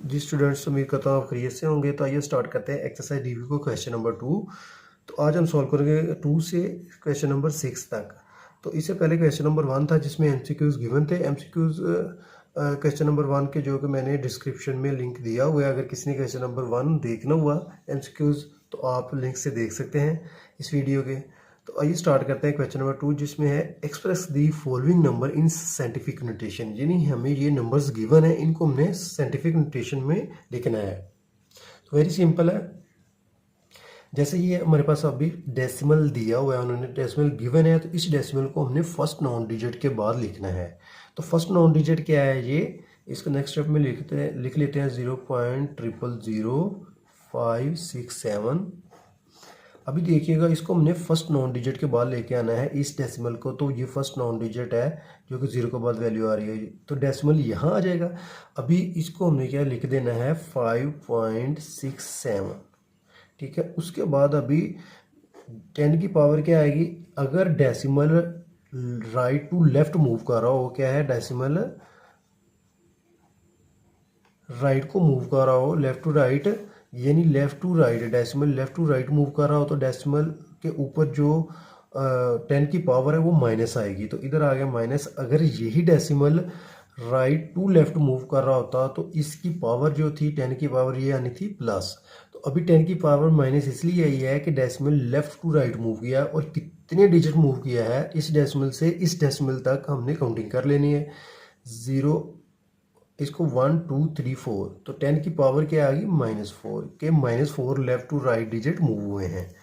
जी students, उम्मीद करता हूँ आप खैरियत से होंगे। तो आइए स्टार्ट करते हैं एक्सरसाइज डीवी को क्वेश्चन नंबर 2। तो आज हम सॉल्व करेंगे 2 से क्वेश्चन नंबर 6 तक। तो इससे पहले क्वेश्चन नंबर 1 था जिसमें एमसीक्यूज गिवन थे। एमसीक्यूज क्वेश्चन नंबर 1 के जो कि मैंने डिस्क्रिप्शन में लिंक दिया हुआ है। अगर किसी ने क्वेश्चन नंबर 1 देखना हुआ एमसीक्यूज तो आप लिंक से देख सकते हैं इस वीडियो के। तो आइए स्टार्ट करते हैं क्वेश्चन नंबर 2, जिसमें है express the following number in scientific notation. यानी हमें ये नंबर्स गिवन है, इनको हमने साइंटिफिक नोटेशन में लिखना है। तो वेरी सिंपल है। जैसे ये हमारे पास अभी डेसिमल दिया हुआ है, उन्होंने डेसिमल गिवन है, तो इस डेसिमल को हमने फर्स्ट नॉन डिजिट के बाद लिखना है। तो फर्स्ट नॉन डिजिट क्या है ये, इसको नेक्स्ट स्टेप में लिख लेते हैं 0.000567। अभी देखिएगा, इसको हमने फर्स्ट नॉन डिजिट के बाद लेके आना है इस डेसिमल को। तो ये फर्स्ट नॉन डिजिट है जो कि 0 के बाद वैल्यू आ रही है, तो डेसिमल यहाँ आ जाएगा। अभी इसको हमने क्या लिख देना है 5.67, ठीक है। उसके बाद अभी 10 की पावर क्या आएगी, अगर decimal right to left move कर रहा हो, क्या है डेसिमल राइट को मूव कर रहा हो, लेफ्ट टू राइट, यानी left to right, decimal left to right move कर रहा हो, तो डेसिमल के ऊपर जो 10 की पावर है वो माइनस आएगी। तो इधर आ गया माइनस। अगर यही decimal right to left move कर रहा होता तो इसकी पावर जो थी 10 की पावर ये आनी थी प्लस। तो अभी 10 की पावर माइनस इसलिए आई है कि decimal left to right move किया, और कितने डिजिट मूव किया है इस डेसिमल से इस डेसिमल तक हमने काउंटिंग कर लेनी है। 0, इसको 1 2 3 4, तो 10 की पावर क्या आ गई -4 के -4 left to right digit move हुए हैं।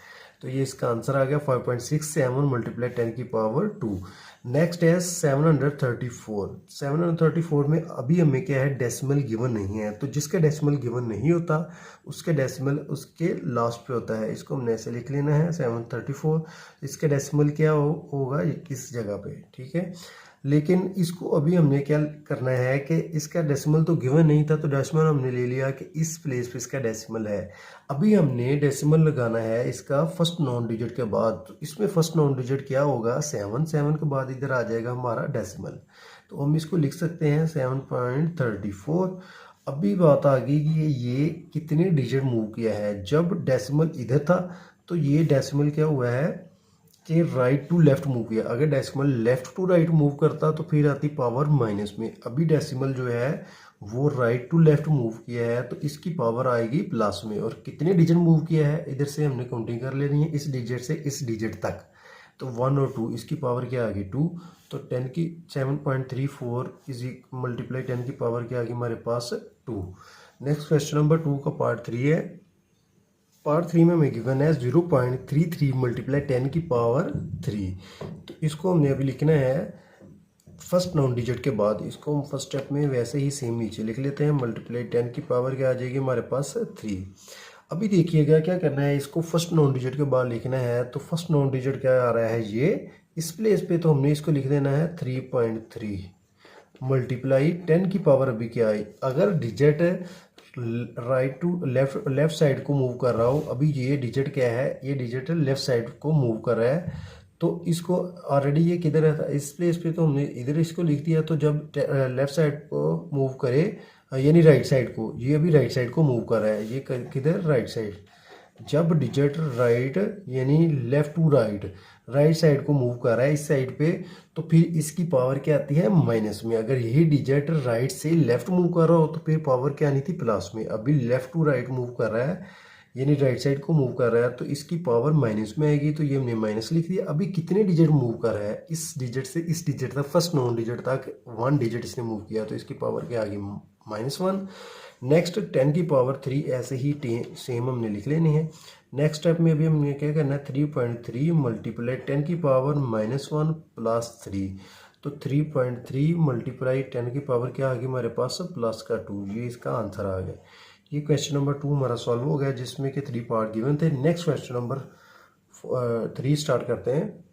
तो ये इसका आंसर आ गया 5.67 मल्टीप्लाई 10 की पावर 2। नेक्स्ट है 734। 734 में अभी हमें क्या है, डेसिमल गिवन नहीं है। तो जिसका डेसिमल गिवन नहीं होता उसके डेसिमल उसके लास्ट पे होता है। इसको हमने ऐसे लिख लेना है 734। इसका डेसिमल क्या होगा इस जगह पे, ठीक है। लेकिन इसको अभी हमने क्या करना है कि इसका डेसिमल तो गिवन नहीं था, तो डेसिमल हमने ले लिया कि इस प्लेस पे इसका डेसिमल है। अभी हमने डेसिमल लगाना है इसका फर्स्ट नॉन डिजिट के बाद। तो इसमें फर्स्ट नॉन डिजिट क्या होगा 7, 7 के बाद इधर आ जाएगा हमारा डेसिमल। तो हम इसको लिख सकते हैं 7.34। अभी बात आ गई कि ये कितने डिजिट मूव किया है। जब डेसिमल इधर था तो ये डेसिमल क्या हुआ है कि राइट टू लेफ्ट मूव किया। अगर decimal left to right move करता तो फिर आती पावर माइनस में। अभी डेसिमल जो है वो राइट टू लेफ्ट मूव किया है, तो इसकी पावर आएगी प्लस में। और कितने डिजिट मूव किया है इधर से हमने काउंटिंग कर लेनी है, इस डिजिट से इस डिजिट तक। तो 1 और 2, इसकी पावर क्या आ गई 2। तो 10 की 7.34 इज मल्टीप्लाई 10 की पावर क्या आ गई हमारे पास 2। नेक्स्ट क्वेश्चन नंबर 2 का पार्ट 3 है। पार्ट 3 में हमें गिवन है 0.33 मल्टीप्लाई 10 की पावर 3। तो इसको हमने अभी लिखना है फर्स्ट नॉन डिजिट के बाद। इसको हम फर्स्ट स्टेप में वैसे ही सेम नीचे लिख लेते हैं। मल्टीप्लाई 10 की पावर क्या आ जाएगी हमारे पास 3। अभी देखिएगा क्या करना है, इसको फर्स्ट नॉन डिजिट के बाद लिखना है। तो फर्स्ट नॉन डिजिट क्या आ रहा है ये इस प्लेस पे, तो हमने इसको लिख देना है 3.3 मल्टीप्लाई 10 की पावर अभी क्या आई। अगर digit right to left side को मूव कर रहा हो, अभी ये डिजिट क्या है, ये डिजिट लेफ्ट साइड को मूव कर रहा है। तो इसको ऑलरेडी ये किधर है इस प्लेस पे, तो हमने इधर इसको लिख दिया। तो जब लेफ्ट साइड को मूव करे यानी राइट साइड को, ये अभी राइट साइड को मूव कर रहा है, ये किधर राइट साइड। जब डिजिट राइट यानी लेफ्ट टू राइट साइड को मूव कर रहा है इस साइड पे, तो फिर इसकी पावर क्या आती है माइनस में। अगर यही डिजिट राइट से लेफ्ट मूव कर रहा हो तो फिर पावर क्या आनी थी प्लस में। अभी लेफ्ट टू राइट मूव कर रहा है यानी राइट साइड को मूव कर रहा है, तो इसकी पावर माइनस में आएगी। तो ये हमने माइनस लिख दिया। अभी कितने डिजिट मूव कर रहा है इस डिजिट से इस डिजिट तक, फर्स्ट नॉन डिजिट तक 1 डिजिट इसने मूव किया, तो इसकी पावर क्या आ गई -1। नेक्स्ट 10 की पावर 3 ऐसे ही सेम हमने लिख लेनी है। नेक्स्ट स्टेप में अभी हमने क्या करना है 3.3 मल्टीप्लाई 10 की पावर -1 प्लस 3। तो 3.3 मल्टीप्लाई 10 की पावर क्या आ गई हमारे पास प्लस का 2। ये इसका आंसर आ गया। ये क्वेश्चन नंबर 2 हमारा सॉल्व हो गया, जिसमें कि 3 पार्ट गिवन थे। नेक्स्ट क्वेश्चन नंबर 3 स्टार्ट करते हैं।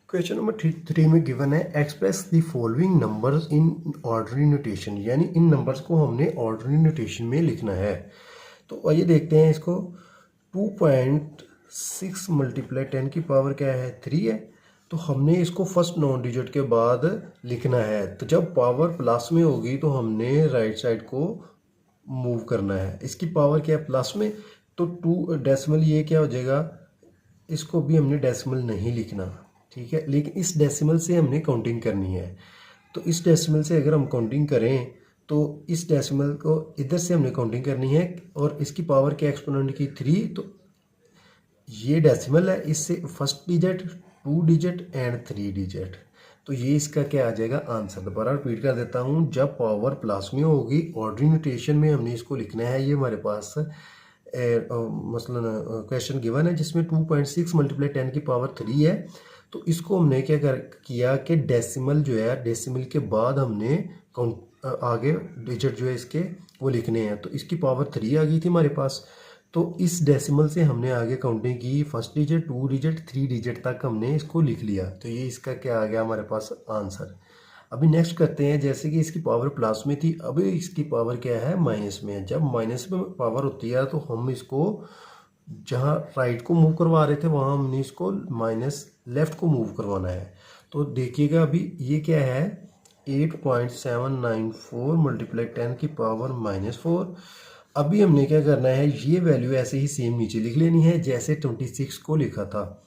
क्वेश्चन नंबर 3 में गिवन है express the following numbers in ordinary notation. यानी इन नंबर्स को हमने ऑर्डनरी नोटेशन में लिखना है। तो आइए देखते हैं इसको। 2.6 मल्टीप्लाई 10 की पावर क्या है 3 है। तो हमने इसको फर्स्ट नॉन डिजिट के बाद लिखना है। तो जब पावर प्लस में होगी तो हमने राइट साइड को मूव करना है। इसकी पावर क्या है प्लस में, तो 2 डेसिमल ये क्या हो जाएगा, इसको भी हमने डेसिमल नहीं लिखना, ठीक है, लेकिन इस डेसिमल से हमने काउंटिंग करनी है। तो इस डेसिमल से अगर हम काउंटिंग करें तो इस डेसिमल को इधर से हमने काउंटिंग करनी है, और इसकी पावर क्या एक्सपोनेंट की 3, तो ये डेसिमल है, इससे first digit, 2 digit and 3 digit, तो ये इसका क्या आ जाएगा आंसर। दोबारा रिपीट कर देता हूँ, जब पावर प्लस में होगी ऑर्डरिंग नोटेशन में हमने इसको लिखना है। ये हमारे पास मसलन क्वेश्चन गिवन है जिसमें 2.6 मल्टीप्लाई 10 की पावर 3 है। तो इसको हमने क्या किया कि डेसिमल जो है, डेसिमल के बाद हमने आगे डिजिट जो है इसके वो लिखने हैं। तो इसकी पावर 3 आ गई थी हमारे पास, तो इस डेसिमल से हमने आगे काउंटिंग की, फर्स्ट डिजिट, 2 डिजिट, 3 डिजिट तक हमने इसको लिख लिया। तो ये इसका क्या आ गया हमारे पास आंसर। अभी नेक्स्ट करते हैं, जैसे कि इसकी पावर प्लस में थी, अभी इसकी पावर क्या है माइनस में है। जब माइनस में पावर होती है तो हम इसको जहाँ राइट को मूव करवा रहे थे वहाँ हमने इसको माइनस लेफ्ट को मूव करवाना है। तो देखिएगा अभी ये क्या है, 8.794 मल्टीप्लाई 10 की पावर -4। अभी हमने क्या करना है, ये वैल्यू ऐसे ही सेम नीचे लिख लेनी है जैसे 26 को लिखा था,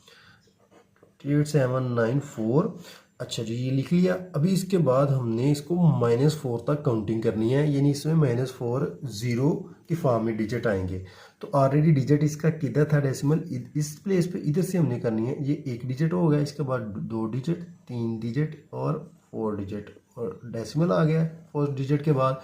8794। अच्छा जी, ये लिख लिया। अभी इसके बाद हमने इसको -4 तक काउंटिंग करनी है, यानी इसमें -4 0 की फॉर्म में डिजिट आएंगे। तो ऑलरेडी डिजिट इसका किधर था डेसिमल, इस प्लेस पे, इधर से हमने करनी है। ये 1 डिजिट हो गया, इसके बाद 2 डिजिट, 3 डिजिट और 4 डिजिट, और डेसिमल आ गया 4 डिजिट के बाद,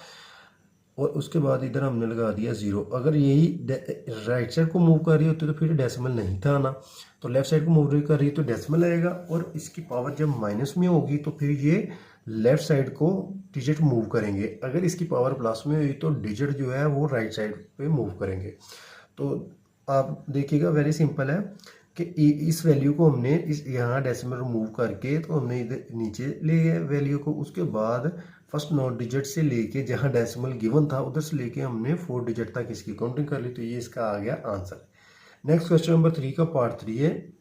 और उसके बाद इधर हमने लगा दिया 0। अगर यही राइट साइड को मूव कर रही होती तो फिर डेसिमल नहीं था आना, तो लेफ्ट साइड को मूव कर रही है तो डेसिमल आएगा। और इसकी पावर जब माइनस में होगी तो फिर ये लेफ्ट साइड को डिजिट मूव करेंगे। अगर इसकी पावर प्लस में हुई तो डिजिट जो है वो राइट साइड पे मूव करेंगे। तो आप देखिएगा, वेरी सिंपल है कि इस वैल्यू को हमने इस यहाँ डेसिमल मूव करके तो हमने इधर नीचे ले गए वैल्यू को। उसके बाद फर्स्ट 9 डिजिट से लेके जहाँ डेसिमल गिवन था उधर से लेके हमने 4 डिजिट तक इसकी काउंटिंग कर ली, तो ये इसका आ गया आंसर। नेक्स्ट क्वेश्चन नंबर 3 का पार्ट 3 है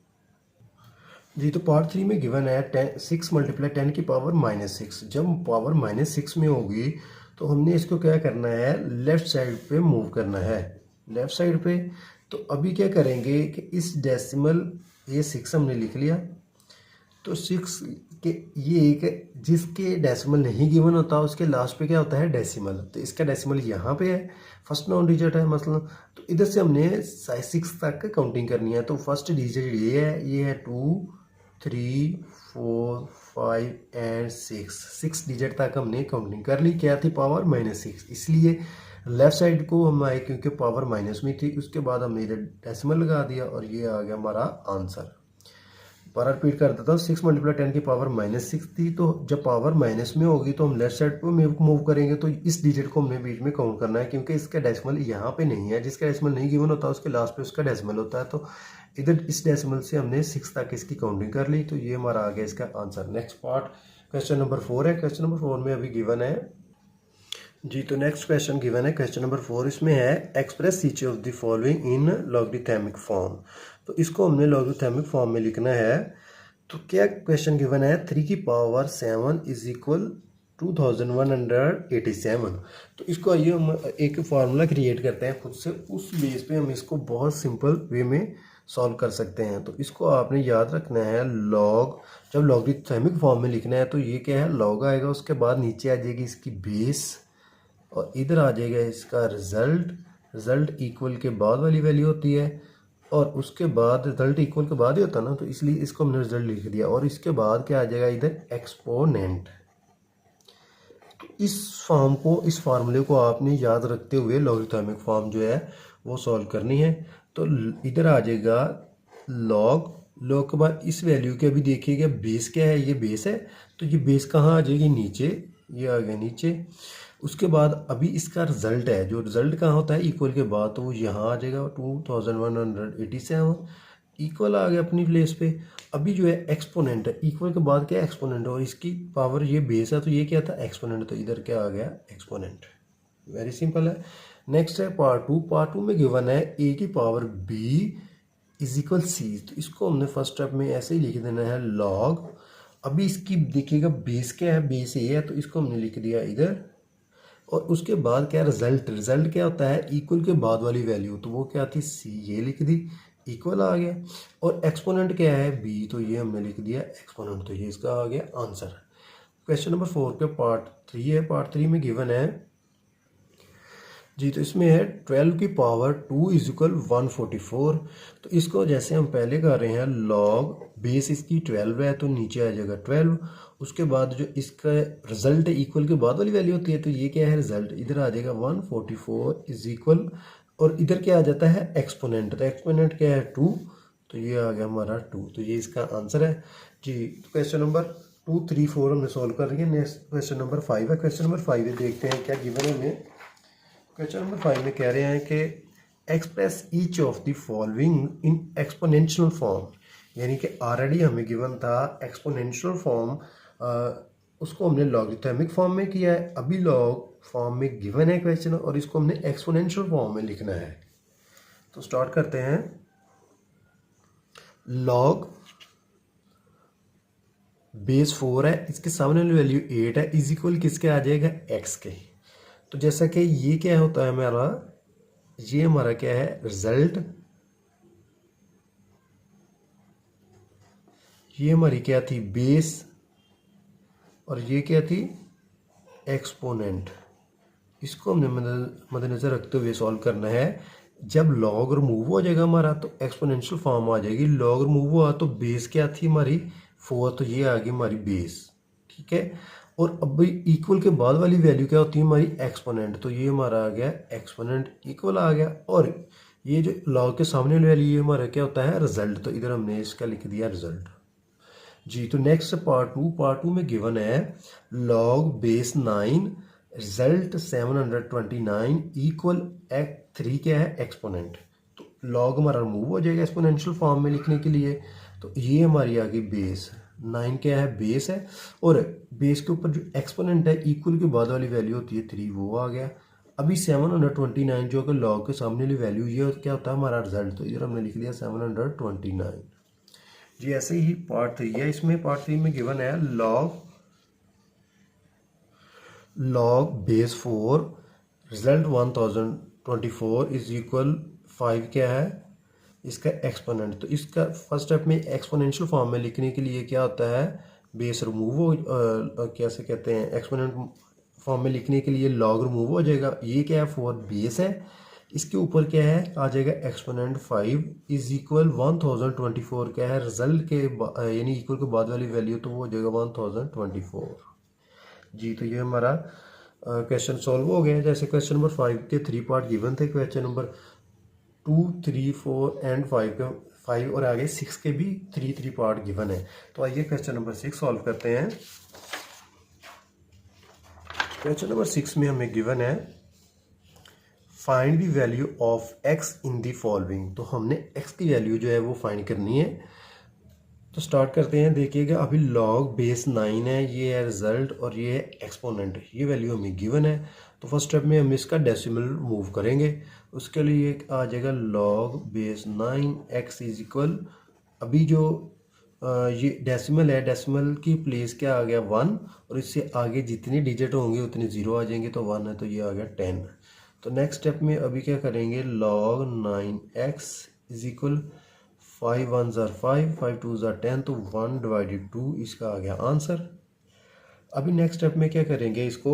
जी। तो पार्ट 3 में गिवन है 6 मल्टीप्लाई 10 की पावर -6। जब पावर -6 में होगी तो हमने इसको क्या करना है, लेफ्ट साइड पे मूव करना है, लेफ्ट साइड पे। तो अभी क्या करेंगे कि इस डेसिमल, ये 6 हमने लिख लिया, तो 6 के ये एक जिसके डेसिमल नहीं गिवन होता उसके लास्ट पे क्या होता है डेसिमल, तो इसका डेसिमल यहाँ पे है, फर्स्ट 9 डिजिट है मसलन। तो इधर से हमने 6 तक काउंटिंग करनी है। तो फर्स्ट डिजिट ये है 2 3 4 5 एंड 6 डिजिट तक हमने काउंटिंग कर ली। क्या थी पावर -6, इसलिए लेफ्ट साइड को हम आए क्योंकि पावर माइनस में थी। उसके बाद हमने इधर डेसिमल लगा दिया और ये आ गया हमारा आंसर। पर रिपीट कर देता हूँ, 6 मल्टीप्लाई 10 की पावर -6 थी, तो जब पावर माइनस में होगी तो हम लेफ्ट साइड पे मूव करेंगे। तो इस डिजिट को हमने बीच में काउंट करना है क्योंकि इसका डेसिमल यहाँ पे नहीं है, जिसका डेसिमल नहीं गिवन होता उसके लास्ट पे उसका डेसिमल होता है। तो इधर इस डेसिमल से हमने 6 तक इसकी काउंटिंग कर ली, तो ये हमारा आ गया इसका answer. Next part question number 4 है। क्वेश्चन नंबर 4 में अभी गिवन है जी। तो नेक्स्ट क्वेश्चन गिवन है क्वेश्चन नंबर 4, इसमें है express each of the following in logarithmic form. तो इसको हमने लॉगरिथमिक फॉर्म में लिखना है। तो क्या क्वेश्चन गिवन है, 3 की पावर 7 इज इक्वल 2187। तो इसको आइए हम एक फार्मूला क्रिएट करते हैं खुद से, उस बेस पे हम इसको बहुत सिंपल वे में सॉल्व कर सकते हैं। तो इसको आपने याद रखना है, लॉग, जब लॉगरिथमिक फॉर्म में लिखना है तो ये क्या है, लॉग आएगा, उसके बाद नीचे आ जाएगी इसकी बेस, और इधर आ जाएगा इसका रिजल्ट इक्वल के बाद वाली वैल्यू होती है, और उसके बाद रिजल्ट इक्वल के बाद ही होता ना, तो इसलिए इसको हमने रिजल्ट लिख दिया। और इसके बाद क्या आ जाएगा इधर एक्सपोनेंट। तो इस फॉर्म को, इस फार्मूले को आपने याद रखते हुए लॉगरिथमिक फॉर्म जो है वो सॉल्व करनी है। तो इधर आ जाएगा लॉग के बाद इस वैल्यू के, अभी देखिएगा बेस क्या है, ये बेस है, तो ये बेस कहाँ आ जाएगी, नीचे, ये आ गया नीचे। उसके बाद अभी इसका रिजल्ट है, जो रिजल्ट कहाँ होता है इक्वल के बाद, तो वो यहाँ आ जाएगा 2187, इक्वल आ गया अपनी प्लेस पे। अभी जो है एक्सपोनेंट है, इक्वल के बाद क्या एक्सपोनेंट, और इसकी पावर ये बेस है तो ये क्या था एक्सपोनेंट, तो इधर क्या आ गया एक्सपोनेंट। वेरी सिंपल है। नेक्स्ट है पार्ट 2। पार्ट 2 में गिवन है a की power b is equal c। तो इसको हमने फर्स्ट स्टेप में ऐसे ही लिख देना है लॉग। अभी इसकी देखिएगा बेस क्या है, बेस a है, तो इसको हमने लिख दिया इधर और उसके बाद क्या रिजल्ट, रिजल्ट क्या होता है इक्वल के बाद वाली वैल्यू, तो वो क्या थी सी, ये लिख दी, इक्वल आ गया। और एक्सपोनेंट क्या है बी, तो ये हमने लिख दिया एक्सपोनेंट, तो ये इसका आ गया आंसर। क्वेश्चन नंबर 4 के पार्ट 3 है, पार्ट 3 में गिवन है जी, तो इसमें है 12 की पावर 2 इज इक्वल 144। तो इसको जैसे हम पहले कर रहे हैं लॉग बेस इसकी 12 है तो नीचे आ जाएगा 12, उसके बाद जो इसका रिजल्ट इक्वल के बाद वाली वैल्यू होती है, तो ये क्या है रिजल्ट, इधर आ जाएगा 144 इज इक्वल, और इधर क्या आ जाता है एक्सपोनेंट, तो एक्सपोनेंट क्या है 2, तो ये आ गया हमारा 2, तो ये इसका आंसर है जी। तो क्वेश्चन नंबर 2, 3, 4 हमने सॉल्व कर रही है। नेक्स्ट क्वेश्चन नंबर 5 है। क्वेश्चन नंबर 5 देखते हैं क्या गिवन है हमें। क्वेश्चन नंबर 5 में कह रहे हैं कि express each of the following in exponential form, यानी कि ऑलरेडी हमें गिवन था एक्सपोनेंशियल फॉर्म, उसको हमने लॉगरिथमिक फॉर्म में किया है, अभी लॉग फॉर्म में गिवन है क्वेश्चन और इसको हमने एक्सपोनेंशियल फॉर्म में लिखना है। तो स्टार्ट करते हैं। लॉग बेस 4 है, इसके सामने वाली वैल्यू 8 है, इज इक्वल किसके आ जाएगा एक्स के। तो जैसा कि ये क्या होता है हमारा, ये हमारा क्या है रिजल्ट, ये हमारी क्या थी बेस, और ये क्या थी एक्सपोनेंट। इसको हमने मद्देनजर रखते हुए सॉल्व करना है। जब लॉग रिमूव हो जाएगा हमारा तो एक्सपोनेंशियल फॉर्म आ जाएगी, लॉग रिमूव हुआ तो बेस क्या थी हमारी 4, तो ये आ गई हमारी बेस, ठीक है। और अब इक्वल के बाद वाली वैल्यू क्या होती है हमारी एक्सपोनेंट, तो ये हमारा आ गया एक्सपोनेंट इक्वल आ गया, और ये जो लॉग के सामने वाली वैल्यू ये हमारा क्या होता है रिजल्ट, तो इधर हमने इसका लिख दिया रिजल्ट जी। तो नेक्स्ट पार्ट टू में गिवन है लॉग बेस 9 रिजल्ट 729 इक्वल 3 क्या है एक्सपोनेंट। तो लॉग हमारा रिमूव हो जाएगा एक्सपोनेंशियल फॉर्म में लिखने के लिए, तो ये हमारी आ गई बेस 9 क्या है बेस है, और बेस के ऊपर जो एक्सपोनेंट है इक्वल के बाद वाली वैल्यू होती है 3, वो आ गया। अभी 729 जो कि लॉग के सामने वाली वैल्यू ये क्या होता है हमारा रिजल्ट, तो इधर हमने लिख लिया 729 जी। ऐसे ही पार्ट 3 है, इसमें पार्ट 3 में गिवन है log base 4 result 1024 is equal 5 क्या है इसका एक्सपोनेंट। तो इसका फर्स्ट स्टेप में एक्सपोनेंशियल फॉर्म में लिखने के लिए क्या होता है बेस रिमूव हो, कैसे कहते हैं एक्सपोनेंट फॉर्म में लिखने के लिए लॉग रिमूव हो जाएगा, ये क्या है 4 बेस है, इसके ऊपर क्या है आ जाएगा एक्सपोनेंट 5 इज इक्वल 1024 क्या है रिजल्ट के यानी इक्वल के बाद वाली वैल्यू, तो वो हो जाएगा 1024 जी। तो ये हमारा क्वेश्चन सॉल्व हो गया। जैसे क्वेश्चन नंबर 5 के 3 पार्ट गिवन थे, क्वेश्चन नंबर 2, 3, 4 एंड 5 के 5 और आगे 6 के भी 3 पार्ट गिवन है। तो आइए क्वेश्चन नंबर 6 सॉल्व करते हैं। क्वेश्चन नंबर 6 में हमें गिवन है find the value of x in the following. तो हमने एक्स की वैल्यू जो है वो फाइंड करनी है। तो स्टार्ट करते हैं। देखिएगा अभी लॉग बेस 9 है, ये है रिजल्ट और ये है एक्सपोनेंट, ये वैल्यू हमें गिवन है। तो फर्स्ट स्टेप में हम इसका डेसिमल मूव करेंगे, उसके लिए आ जाएगा log base 9 x is equal, अभी जो ये डेसिमल है, डेसिमल की प्लेस क्या आ गया 1, और इससे आगे जितनी डिजिट होंगे उतने 0 आ जाएंगे, तो 1 है तो ये आ गया 10। तो नेक्स्ट स्टेप में अभी क्या करेंगे लॉग 9x इज इक्वल 5 1 ज़ार 5, 5 2 ज़ार 10, तो 1/2 इसका आ गया आंसर। अभी नेक्स्ट स्टेप में क्या करेंगे, इसको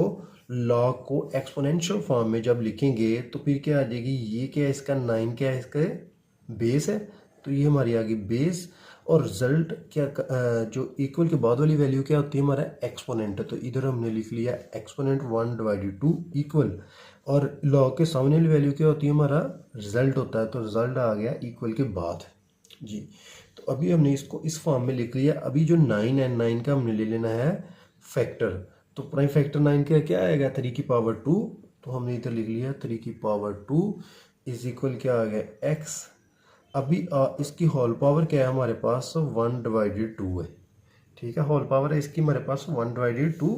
लॉग को एक्सपोनेंशियल फॉर्म में जब लिखेंगे तो फिर क्या आ जाएगी, ये क्या है इसका 9 क्या है इसका बेस है, तो ये हमारी आ गई बेस, और रिजल्ट क्या जो इक्वल के बाद वाली वैल्यू क्या होती है हमारा एक्सपोनेंट, तो इधर हमने लिख लिया एक्सपोनेंट 1/2 इक्वल, और लॉग के सामने वाली वैल्यू क्या होती है हमारा रिजल्ट होता है, तो रिजल्ट आ गया इक्वल के बाद जी। तो अभी हमने इसको इस फॉर्म में लिख लिया। अभी जो 9 है 9 का हमने ले लेना है फैक्टर, तो प्राइम फैक्टर 9 का क्या आएगा 3 की पावर 2, तो हमने इधर लिख लिया 3 की पावर 2 इज इक्वल क्या आ गया एक्स। अभी इसकी होल पावर क्या है हमारे पास 1/2 है, ठीक है, होल पावर है इसकी हमारे पास 1/2।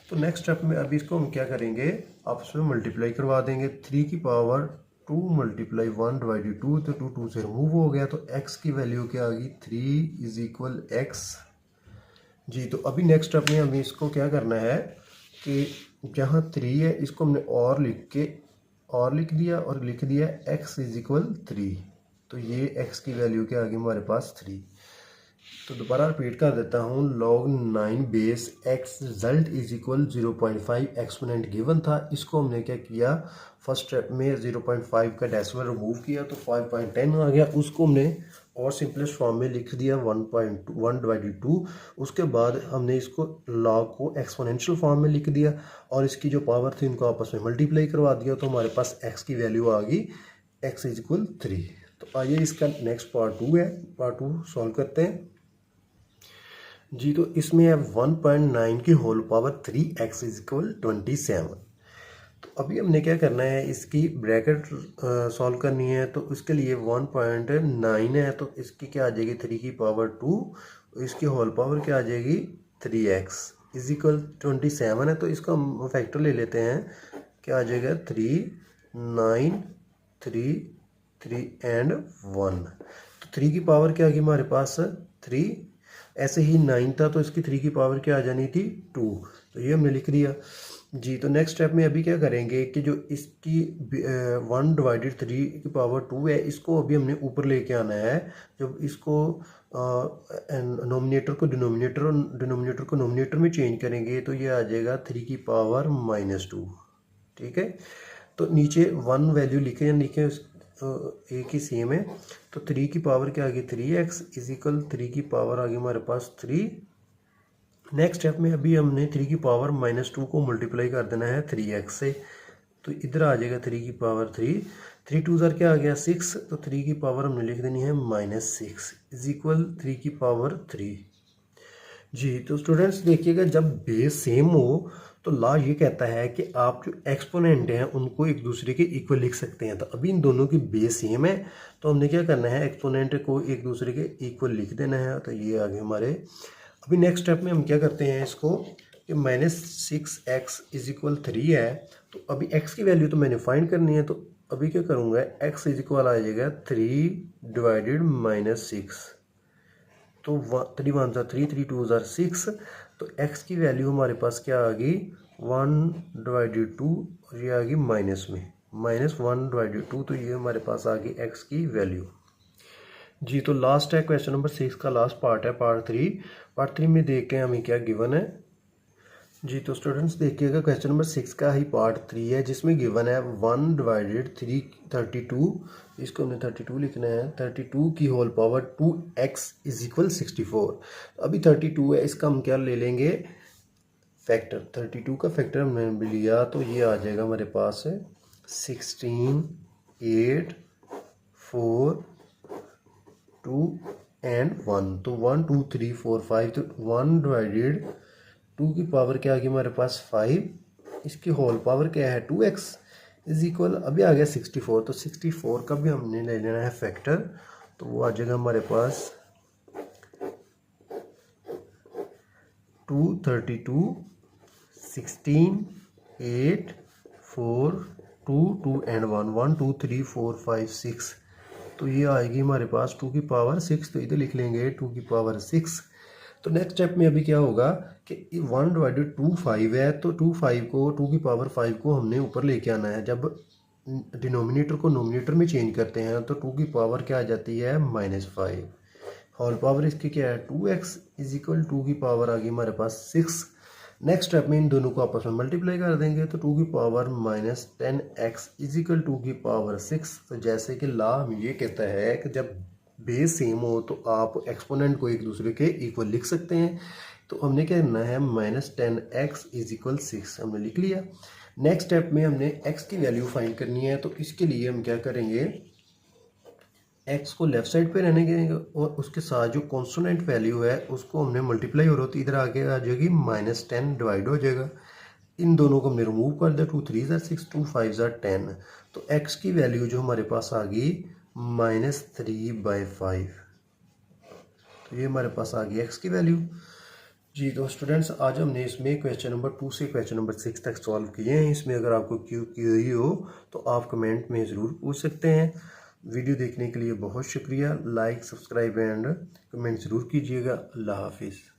तो नेक्स्ट स्टेप में अभी इसको हम क्या करेंगे आपस में मल्टीप्लाई करवा देंगे, 3 की पावर 2 मल्टीप्लाई 1/2, तो 2 2 से रिमूव हो गया, तो x की वैल्यू क्या आ गई 3 इज इक्वल एक्स जी। तो अभी नेक्स्ट स्टेप में हमें इसको क्या करना है कि जहाँ 3 है इसको हमने और लिख दिया और लिख दिया x इज इक्वल 3। तो ये x की वैल्यू क्या आ गई हमारे पास 3। तो दोबारा रिपीट कर देता हूँ, log 9 base x result is equal 0.5 exponent given था। इसको हमने क्या किया, फर्स्ट स्टेप में 0.5 का डेसिमल रिमूव किया तो 5.10 आ गया। उसको हमने और सिंपलेस्ट फॉर्म में लिख दिया 1/2। उसके बाद हमने इसको लॉग को एक्सपोनेंशियल फॉर्म में लिख दिया और इसकी जो पावर थी उनको आपस में मल्टीप्लाई करवा दिया। तो हमारे पास x की वैल्यू आ गई x इज इक्वल 3। तो आइए इसका नेक्स्ट पार्ट 2 है, पार्ट 2 सॉल्व करते हैं जी। तो इसमें है 1.9 की whole power 3x is equal 27। तो अभी हमने क्या करना है, इसकी ब्रैकेट सॉल्व करनी है। तो इसके लिए 1.9 है तो इसकी क्या आ जाएगी 3 की पावर 2, इसकी होल पावर क्या आ जाएगी 3x इज इक्वल 27 है। तो इसका हम फैक्टर ले लेते हैं, क्या आ जाएगा 3, 9, 3, 3 एंड 1। तो 3 की पावर क्या आ गई हमारे पास 3, ऐसे ही 9 था तो इसकी 3 की पावर क्या आ जानी थी 2। तो ये हमने लिख दिया जी। तो नेक्स्ट स्टेप में अभी क्या करेंगे कि जो इसकी 1/3 की पावर 2 है इसको अभी हमने ऊपर लेके आना है। जब इसको नोमिनेटर को डिनोमिनेटर और डिनोमिनेटर को नोमिनेटर में चेंज करेंगे तो ये आ जाएगा 3 की पावर -2। ठीक है, तो नीचे 1 वैल्यू लिखे एक ही सेम है। तो 3 की पावर क्या आ गई 3x इज इक्वल 3 की पावर आ गई हमारे पास 3। नेक्स्ट स्टेप में अभी हमने 3 की पावर -2 को मल्टीप्लाई कर देना है 3x से। तो इधर आ जाएगा 3 की पावर 3, 3 2 ज़र क्या आ गया 6। तो 3 की पावर हमने लिख देनी है -6 इज इक्वल 3 की पावर 3 जी। तो स्टूडेंट्स देखिएगा, जब बेस सेम हो तो लॉ ये कहता है कि आप जो एक्सपोनेंट हैं उनको एक दूसरे के इक्वल लिख सकते हैं। तो अभी इन दोनों की बेस सेम है तो हमने क्या करना है, एक्सपोनेंट को एक दूसरे के इक्वल लिख देना है। तो ये आगे हमारे अभी नेक्स्ट स्टेप में हम क्या करते हैं इसको कि -6x इज इक्वल 3 है। तो अभी x की वैल्यू तो मैंने फाइंड करनी है। तो अभी क्या करूँगा, x इज इक्वल आ जाएगा 3 डिवाइडेड -6। तो 3 1 3, 3 2 6। तो x की वैल्यू हमारे पास क्या आ गई 1/2 और ये आ गई माइनस में -1/2। तो ये हमारे पास आ गई x की वैल्यू जी। तो लास्ट है क्वेश्चन नंबर 6 का लास्ट पार्ट है, पार्ट 3। पार्ट 3 में देखते हैं हमें क्या गिवन है जी। तो स्टूडेंट्स देखिएगा, क्वेश्चन नंबर 6 का ही पार्ट 3 है जिसमें गिवन है 1/32। इसको हमने 32 लिखना है। 32 की whole power 2x is equal 64। अभी 32 है, इसका हम क्या ले लेंगे फैक्टर। 32 का फैक्टर हमने लिया तो ये आ जाएगा हमारे पास 16, 8, 4, 2 एंड 1। तो 1 2 3 4 5। तो 1/2 की पावर क्या आ गई हमारे पास 5, इसकी होल पावर क्या है 2x इज इक्वल अभी आ गया 64। तो 64 का भी हमने ले लेना है फैक्टर। तो वो आ जाएगा हमारे पास 2 32 16 8 4 2 2 एंड 1 1 2 3 4 5 6। तो ये आएगी हमारे पास 2 की पावर 6। तो इधर लिख लेंगे 2 की पावर 6। तो नेक्स्ट स्टेप में अभी क्या होगा कि 1/2 5 है तो 2 की पावर 5 को हमने ऊपर लेके आना है। जब डिनोमिनेटर को नोमिनेटर में चेंज करते हैं तो 2 की पावर क्या आ जाती है -5। होल पावर इसकी क्या है 2x इज इक्वल 2 की पावर आ गई हमारे पास 6। नेक्स्ट स्टेप में इन दोनों को आपस में मल्टीप्लाई कर देंगे तो 2 की पावर -10x इज इक्वल 2 की पावर 6। तो जैसे कि लॉ ये कहता है कि जब बेस सेम हो तो आप एक्सपोनेंट को एक दूसरे के इक्वल लिख सकते हैं। तो हमने क्या करना है -10x इज इक्वल 6 हमने लिख लिया। नेक्स्ट स्टेप में हमने x की वैल्यू फाइंड करनी है। तो इसके लिए हम क्या करेंगे, x को लेफ्ट साइड पे रहने देंगे और उसके साथ जो कॉन्स्टेंट वैल्यू है उसको हमने मल्टीप्लाई हो रही होती इधर आगे आ जाएगी -10 डिवाइड हो जाएगा। इन दोनों को हमने रिमूव कर दिया 2 3 6 2 5 10। तो x की वैल्यू जो हमारे पास आ गई -3/5। तो ये हमारे पास आ गई x की वैल्यू जी। तो स्टूडेंट्स आज हमने इसमें क्वेश्चन नंबर 2 से क्वेश्चन नंबर 6 तक सॉल्व किए हैं। इसमें अगर आपको क्यूरी हो तो आप कमेंट में ज़रूर पूछ सकते हैं। वीडियो देखने के लिए बहुत शुक्रिया। लाइक सब्सक्राइब एंड कमेंट ज़रूर कीजिएगा। अल्लाह हाफिज़।